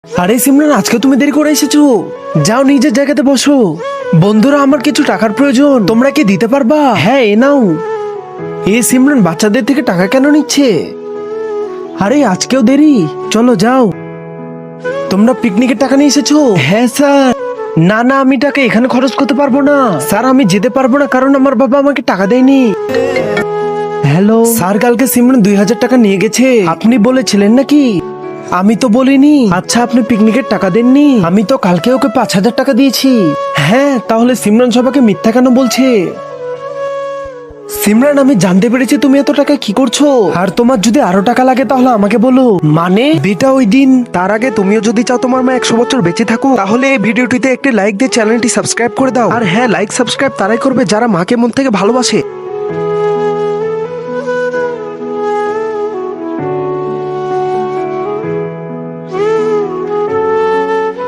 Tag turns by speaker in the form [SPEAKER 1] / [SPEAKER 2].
[SPEAKER 1] আরে সিমরান, আজকে তুমি দেরি করে এসেছো। যাও নিজের জায়গাতে বসো। বন্ধুরা, আমার কিছু টাকার প্রয়োজন, তোমরা কি দিতে পারবা? হ্যাঁ, এ নাও। এ সিমরান, বাচ্চাদের থেকে টাকা কেন নিচ্ছে? আরে আজকেও দেরি, চলো যাও। তোমরা পিকনিকের টাকা নিয়ে এসেছো? হ্যাঁ স্যার। না না, আমি টাকা এখানে খরচ করতে পারবো না স্যার, আমি যেতে পারবো না কারণ আমার বাবা আমাকে টাকা দেয়নি। হ্যালো স্যার, কালকে সিমরান 2000 টাকা নিয়ে গেছে, আপনি বলেছিলেন নাকি? আমি তো বলিনি। আচ্ছা, আপনি পিকনিকের টাকা দেননি? আমি তো কালকে ওকে 5000 টাকা দিয়েছি। হ্যাঁ, তাহলে সিমরান সবাইকে মিথ্যা কেন বলছে? সিমরান, আমি জানতে পেরেছি তুমি এত টাকা কি করছো, আর তোমার যদি আরো টাকা লাগে তাহলে আমাকে বলো। মানে বিটা ওই দিন। তার আগে তুমিও যদি চাও তোমার মা 100 বছর বেঁচে থাকুক, তাহলে এই ভিডিওটিতে একটি লাইক দিয়ে চ্যানেলটি সাবস্ক্রাইব করে দাও। আর হ্যাঁ, লাইক সাবস্ক্রাইব তারাই করবে যারা মাকে মন থেকে ভালোবাসে।